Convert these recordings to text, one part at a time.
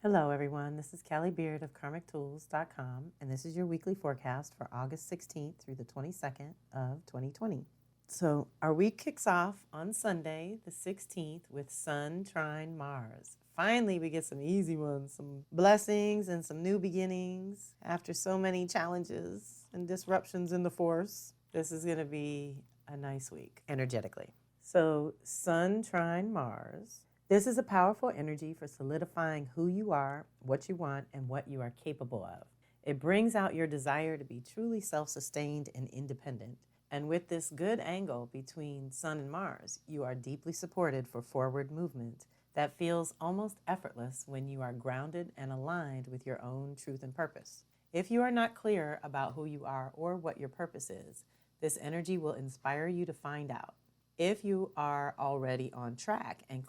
Hello, everyone. This is Kelly Beard of KarmicTools.com, and this is your weekly forecast for August 16th through the 22nd of 2020. So, our week kicks off on Sunday, the 16th, with Sun trine Mars. Finally, we get some easy ones, some blessings and some new beginnings after so many challenges and disruptions in the force. This is going to be a nice week energetically. So, Sun trine Mars. This is a powerful energy for solidifying who you are, what you want, and what you are capable of. It brings out your desire to be truly self-sustained and independent. And with this good angle between Sun and Mars, you are deeply supported for forward movement that feels almost effortless when you are grounded and aligned with your own truth and purpose. If you are not clear about who you are or what your purpose is, this energy will inspire you to find out. If you are already on track and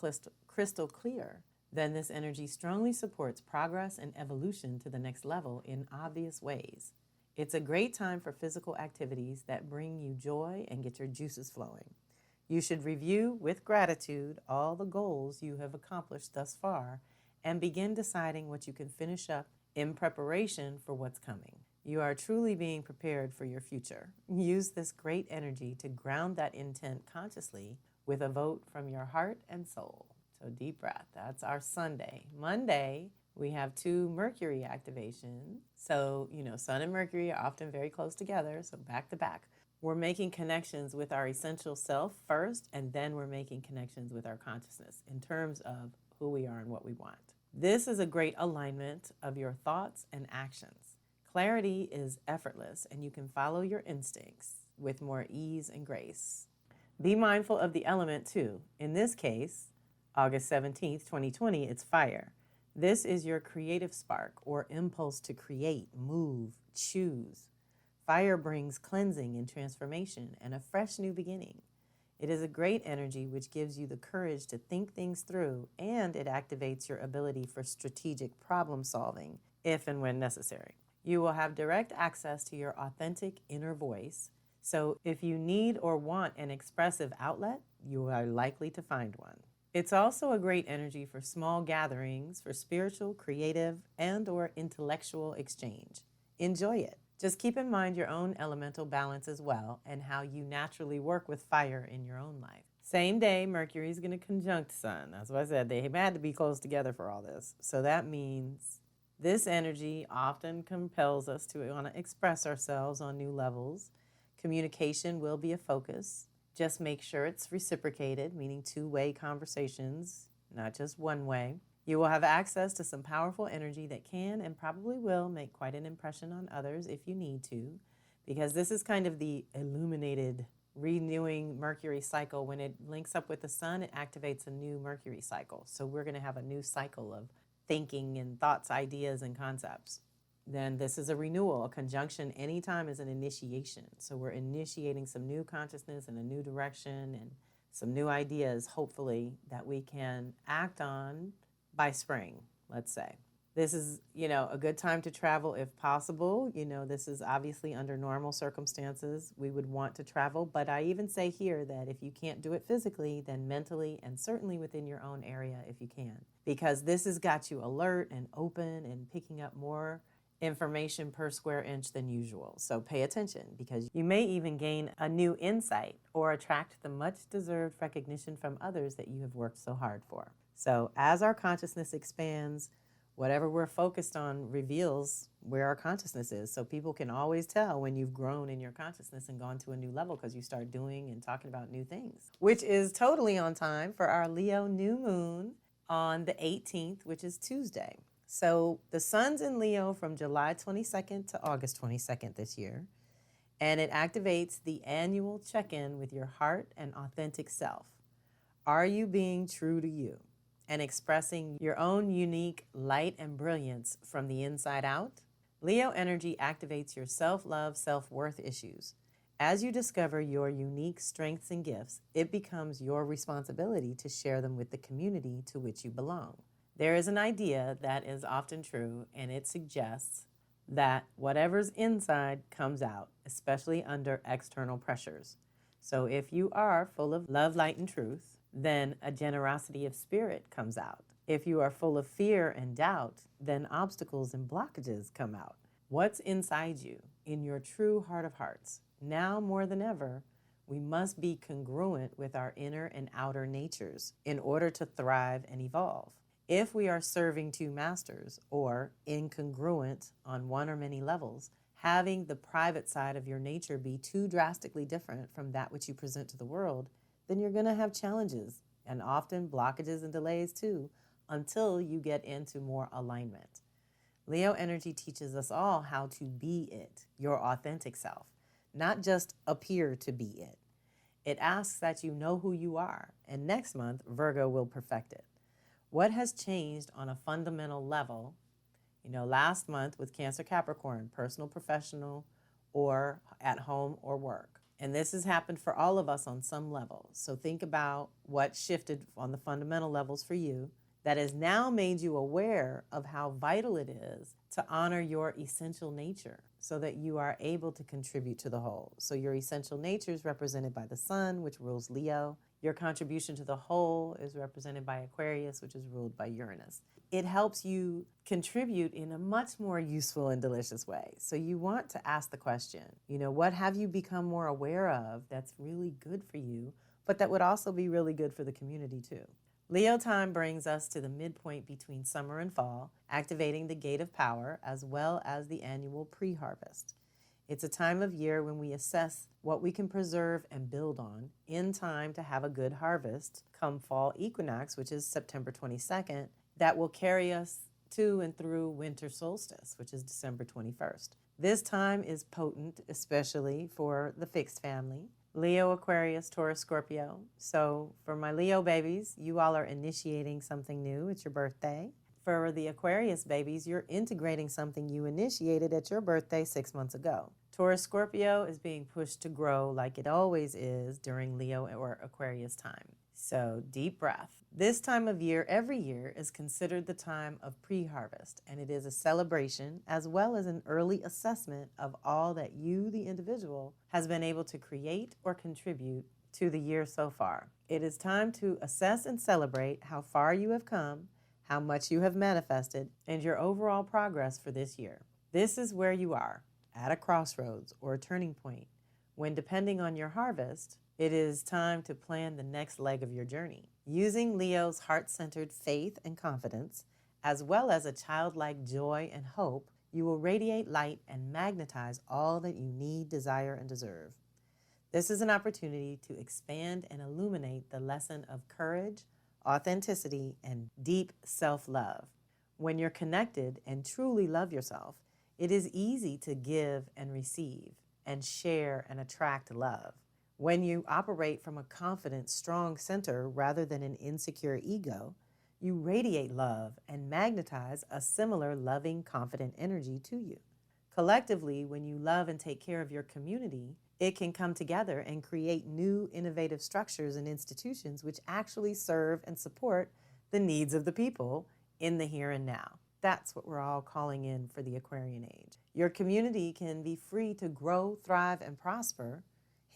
crystal clear, then this energy strongly supports progress and evolution to the next level in obvious ways. It's a great time for physical activities that bring you joy and get your juices flowing. You should review with gratitude all the goals you have accomplished thus far and begin deciding what you can finish up in preparation for what's coming. You are truly being prepared for your future. Use this great energy to ground that intent consciously with a vote from your heart and soul. So deep breath. That's our Sunday. Monday, we have 2 Mercury activations. So, Sun and Mercury are often very close together, so back to back. We're making connections with our essential self first, and then we're making connections with our consciousness in terms of who we are and what we want. This is a great alignment of your thoughts and actions. Clarity is effortless, and you can follow your instincts with more ease and grace. Be mindful of the element, too. In this case, August 17th, 2020, it's fire. This is your creative spark or impulse to create, move, choose. Fire brings cleansing and transformation and a fresh new beginning. It is a great energy which gives you the courage to think things through, and it activates your ability for strategic problem solving if and when necessary. You will have direct access to your authentic inner voice, so if you need or want an expressive outlet, you are likely to find one. It's also a great energy for small gatherings for spiritual, creative, and/or intellectual exchange. Enjoy it. Just keep in mind your own elemental balance as well and how you naturally work with fire in your own life. Same day, Mercury is going to conjunct Sun. That's what I said. They had to be close together for all this. So that means this energy often compels us to want to express ourselves on new levels. Communication will be a focus. Just make sure it's reciprocated, meaning 2-way conversations, not just one way. You will have access to some powerful energy that can and probably will make quite an impression on others if you need to, because this is kind of the illuminated, renewing Mercury cycle. When it links up with the Sun, it activates a new Mercury cycle. So we're going to have a new cycle of thinking and thoughts, ideas, and concepts. Then this is a renewal. A conjunction anytime is an initiation. So we're initiating some new consciousness and a new direction and some new ideas, hopefully, that we can act on by spring, let's say. This is, a good time to travel if possible. This is obviously under normal circumstances. We would want to travel, but I even say here that if you can't do it physically, then mentally and certainly within your own area if you can, because this has got you alert and open and picking up more information per square inch than usual. So pay attention, because you may even gain a new insight or attract the much-deserved recognition from others that you have worked so hard for. So as our consciousness expands, whatever we're focused on reveals where our consciousness is. So people can always tell when you've grown in your consciousness and gone to a new level because you start doing and talking about new things, which is totally on time for our Leo new moon on the 18th, which is Tuesday. So the Sun's in Leo from July 22nd to August 22nd this year, and it activates the annual check-in with your heart and authentic self. Are you being true to you and expressing your own unique light and brilliance from the inside out? Leo energy activates your self-love, self-worth issues. As you discover your unique strengths and gifts, it becomes your responsibility to share them with the community to which you belong. There is an idea that is often true, and it suggests that whatever's inside comes out, especially under external pressures. So if you are full of love, light, and truth, then a generosity of spirit comes out. If you are full of fear and doubt, then obstacles and blockages come out. What's inside you, in your true heart of hearts? Now more than ever, we must be congruent with our inner and outer natures in order to thrive and evolve. If we are serving two masters or incongruent on one or many levels, having the private side of your nature be too drastically different from that which you present to the world, then you're going to have challenges and often blockages and delays too, until you get into more alignment. Leo energy teaches us all how to be it, your authentic self, not just appear to be it. It asks that you know who you are, and next month, Virgo will perfect it. What has changed on a fundamental level? Last month with Cancer Capricorn, personal, professional, or at home or work. And this has happened for all of us on some level. So think about what shifted on the fundamental levels for you that has now made you aware of how vital it is to honor your essential nature so that you are able to contribute to the whole. So your essential nature is represented by the sun, which rules Leo. Your contribution to the whole is represented by Aquarius, which is ruled by Uranus. It helps you contribute in a much more useful and delicious way. So you want to ask the question, what have you become more aware of that's really good for you, but that would also be really good for the community too? Leo time brings us to the midpoint between summer and fall, activating the gate of power as well as the annual pre-harvest. It's a time of year when we assess what we can preserve and build on in time to have a good harvest come fall equinox, which is September 22nd, that will carry us to and through winter solstice, which is December 21st. This time is potent, especially for the fixed family. Leo, Aquarius, Taurus, Scorpio. So for my Leo babies, you all are initiating something new. It's your birthday. For the Aquarius babies, you're integrating something you initiated at your birthday 6 months ago. Taurus, Scorpio is being pushed to grow like it always is during Leo or Aquarius time. So deep breath. This time of year, every year, is considered the time of pre-harvest, and it is a celebration as well as an early assessment of all that you, the individual, has been able to create or contribute to the year so far. It is time to assess and celebrate how far you have come, how much you have manifested, and your overall progress for this year. This is where you are, at a crossroads or a turning point, when depending on your harvest, it is time to plan the next leg of your journey. Using Leo's heart-centered faith and confidence, as well as a childlike joy and hope, you will radiate light and magnetize all that you need, desire, and deserve. This is an opportunity to expand and illuminate the lesson of courage, authenticity, and deep self-love. When you're connected and truly love yourself, it is easy to give and receive and share and attract love. When you operate from a confident, strong center rather than an insecure ego, you radiate love and magnetize a similar loving, confident energy to you. Collectively, when you love and take care of your community, it can come together and create new, innovative structures and institutions which actually serve and support the needs of the people in the here and now. That's what we're all calling in for the Aquarian age. Your community can be free to grow, thrive, and prosper,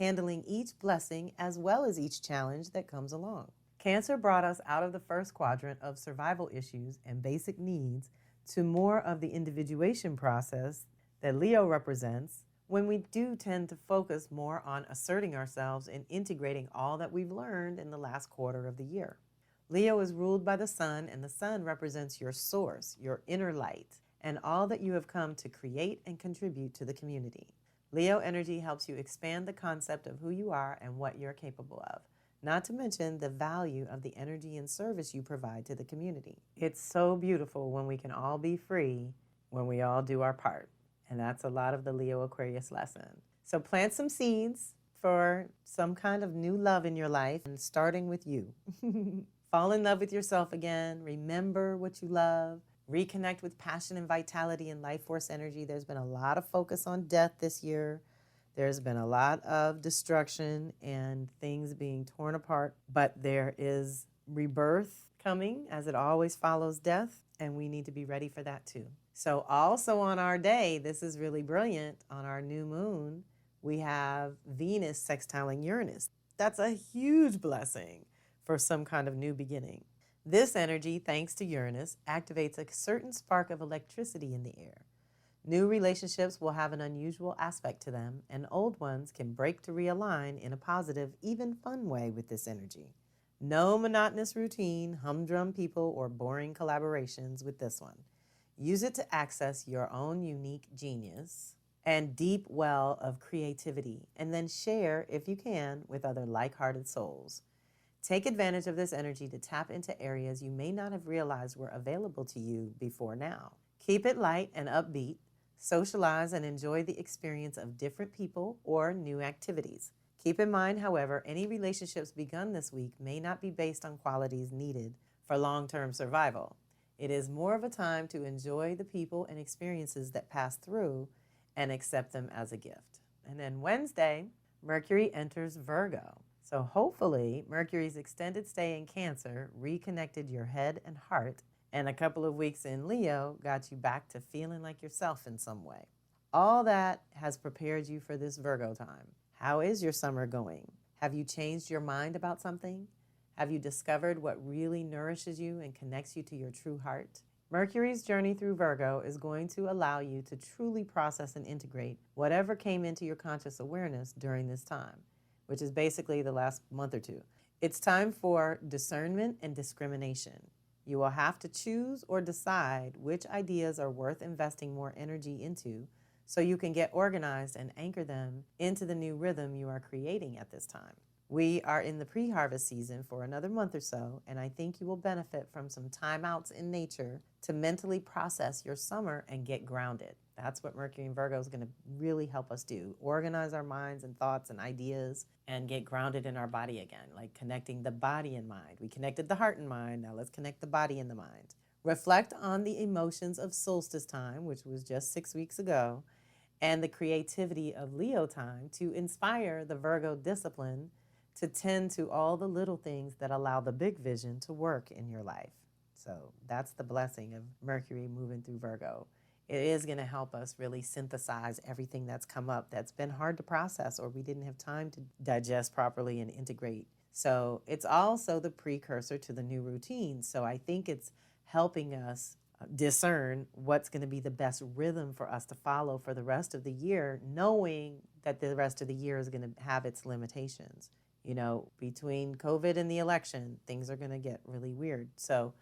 handling each blessing as well as each challenge that comes along. Cancer brought us out of the first quadrant of survival issues and basic needs to more of the individuation process that Leo represents, when we do tend to focus more on asserting ourselves and integrating all that we've learned in the last quarter of the year. Leo is ruled by the sun, and the sun represents your source, your inner light, and all that you have come to create and contribute to the community. Leo energy helps you expand the concept of who you are and what you're capable of, not to mention the value of the energy and service you provide to the community. It's so beautiful when we can all be free, when we all do our part. And that's a lot of the Leo Aquarius lesson. So plant some seeds for some kind of new love in your life, and starting with you. Fall in love with yourself again. Remember what you love. Reconnect with passion and vitality and life force energy. There's been a lot of focus on death this year. There's been a lot of destruction and things being torn apart, but there is rebirth coming, as it always follows death, and we need to be ready for that too. So also on our day, this is really brilliant, on our new moon, we have Venus sextiling Uranus. That's a huge blessing for some kind of new beginning. This energy, thanks to Uranus, activates a certain spark of electricity in the air. New relationships will have an unusual aspect to them, and old ones can break to realign in a positive, even fun way with this energy. No monotonous routine, humdrum people, or boring collaborations with this one. Use it to access your own unique genius and deep well of creativity, and then share, if you can, with other like-hearted souls. Take advantage of this energy to tap into areas you may not have realized were available to you before now. Keep it light and upbeat. Socialize and enjoy the experience of different people or new activities. Keep in mind, however, any relationships begun this week may not be based on qualities needed for long-term survival. It is more of a time to enjoy the people and experiences that pass through and accept them as a gift. And then Wednesday, Mercury enters Virgo. So hopefully, Mercury's extended stay in Cancer reconnected your head and heart, and a couple of weeks in Leo got you back to feeling like yourself in some way. All that has prepared you for this Virgo time. How is your summer going? Have you changed your mind about something? Have you discovered what really nourishes you and connects you to your true heart? Mercury's journey through Virgo is going to allow you to truly process and integrate whatever came into your conscious awareness during this time, which is basically the last month or two. It's time for discernment and discrimination. You will have to choose or decide which ideas are worth investing more energy into so you can get organized and anchor them into the new rhythm you are creating at this time. We are in the pre-harvest season for another month or so, and I think you will benefit from some timeouts in nature to mentally process your summer and get grounded. That's what Mercury in Virgo is going to really help us do. Organize our minds and thoughts and ideas and get grounded in our body again, like connecting the body and mind. We connected the heart and mind. Now let's connect the body and the mind. Reflect on the emotions of solstice time, which was just 6 weeks ago, and the creativity of Leo time to inspire the Virgo discipline to tend to all the little things that allow the big vision to work in your life. So that's the blessing of Mercury moving through Virgo. It is going to help us really synthesize everything that's come up that's been hard to process or we didn't have time to digest properly and integrate. So it's also the precursor to the new routine. So I think it's helping us discern what's going to be the best rhythm for us to follow for the rest of the year, knowing that the rest of the year is going to have its limitations. You know, between COVID and the election, things are going to get really weird. So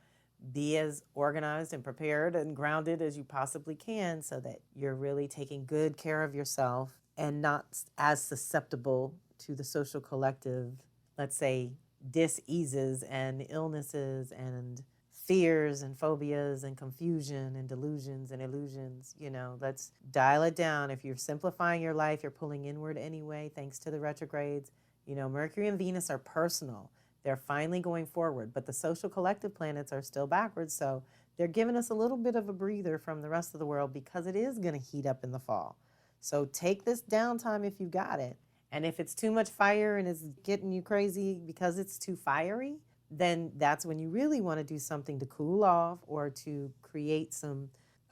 be as organized and prepared and grounded as you possibly can so that you're really taking good care of yourself and not as susceptible to the social collective, let's say, dis-eases and illnesses and fears and phobias and confusion and delusions and illusions. You know, let's dial it down. If you're simplifying your life, you're pulling inward anyway, thanks to the retrogrades. You know, Mercury and Venus are personal. They're finally going forward, but the social collective planets are still backwards, so they're giving us a little bit of a breather from the rest of the world because it is going to heat up in the fall. So take this downtime if you got it. And if it's too much fire and it's getting you crazy because it's too fiery, then that's when you really want to do something to cool off or to create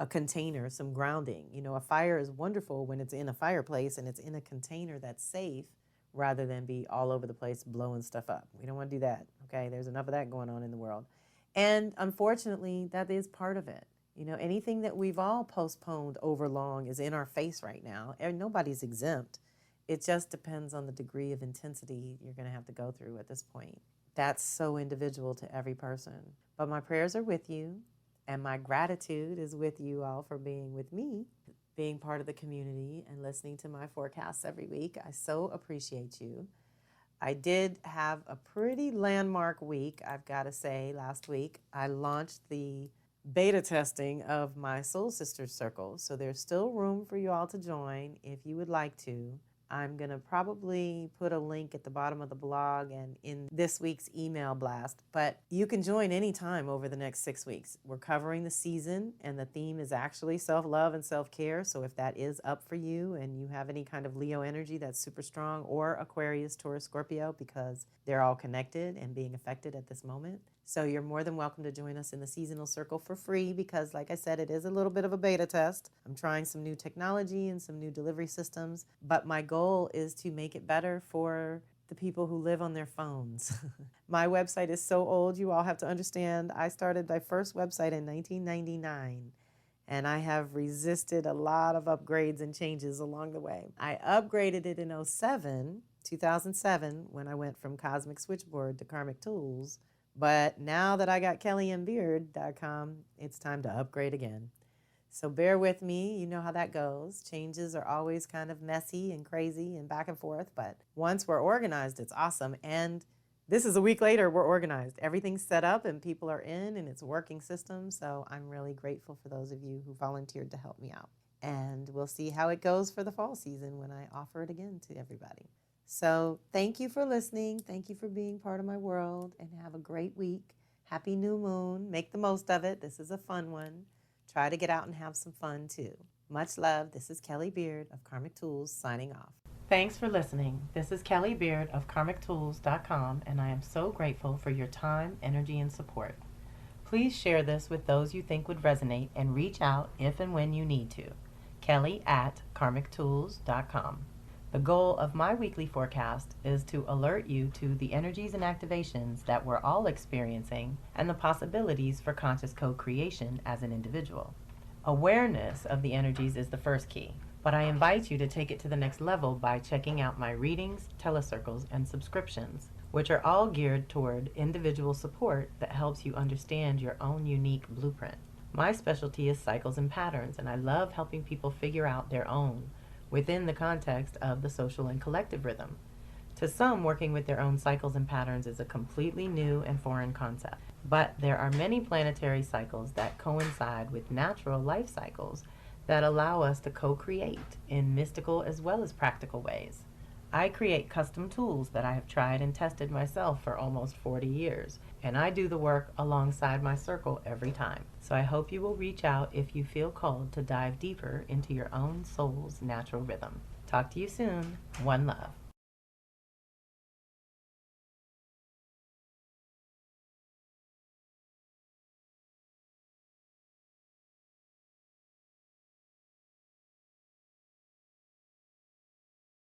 a container, some grounding. You know, a fire is wonderful when it's in a fireplace and it's in a container that's safe, rather than be all over the place blowing stuff up. We don't want to do that, okay? There's enough of that going on in the world. And unfortunately, that is part of it. You know, anything that we've all postponed over long is in our face right now, and nobody's exempt. It just depends on the degree of intensity you're going to have to go through at this point. That's so individual to every person. But my prayers are with you, and my gratitude is with you all for being with me, being part of the community and listening to my forecasts every week. I so appreciate you. I did have a pretty landmark week, I've got to say. Last week, I launched the beta testing of my Soul Sisters Circle. So there's still room for you all to join if you would like to. I'm going to probably put a link at the bottom of the blog and in this week's email blast, but you can join anytime over the next 6 weeks. We're covering the season, and the theme is actually self-love and self-care. So if that is up for you and you have any kind of Leo energy that's super strong, or Aquarius, Taurus, Scorpio, because they're all connected and being affected at this moment. So you're more than welcome to join us in the seasonal circle for free because, like I said, it is a little bit of a beta test. I'm trying some new technology and some new delivery systems, but my goal is to make it better for the people who live on their phones. My website is so old, you all have to understand. I started my first website in 1999, and I have resisted a lot of upgrades and changes along the way. I upgraded it in 2007, when I went from Cosmic Switchboard to Karmic Tools. But now that I got kellyandbeard.com, it's time to upgrade again. So bear with me. You know how that goes. Changes are always kind of messy and crazy and back and forth. But once we're organized, it's awesome. And this is a week later, we're organized. Everything's set up and people are in and it's a working system. So I'm really grateful for those of you who volunteered to help me out. And we'll see how it goes for the fall season when I offer it again to everybody. So thank you for listening. Thank you for being part of my world, and have a great week. Happy new moon. Make the most of it. This is a fun one. Try to get out and have some fun too. Much love. This is Kelly Beard of Karmic Tools signing off. Thanks for listening. This is Kelly Beard of computerized.com, and I am so grateful for your time, energy, and support. Please share this with those you think would resonate and reach out if and when you need to. Kelly@karmictools.com. The goal of my weekly forecast is to alert you to the energies and activations that we're all experiencing and the possibilities for conscious co-creation as an individual. Awareness of the energies is the first key, but I invite you to take it to the next level by checking out my readings, telecircles, and subscriptions, which are all geared toward individual support that helps you understand your own unique blueprint. My specialty is cycles and patterns, and I love helping people figure out their own within the context of the social and collective rhythm. To some, working with their own cycles and patterns is a completely new and foreign concept. But there are many planetary cycles that coincide with natural life cycles that allow us to co-create in mystical as well as practical ways. I create custom tools that I have tried and tested myself for almost 40 years, and I do the work alongside my circle every time. So I hope you will reach out if you feel called to dive deeper into your own soul's natural rhythm. Talk to you soon. One love.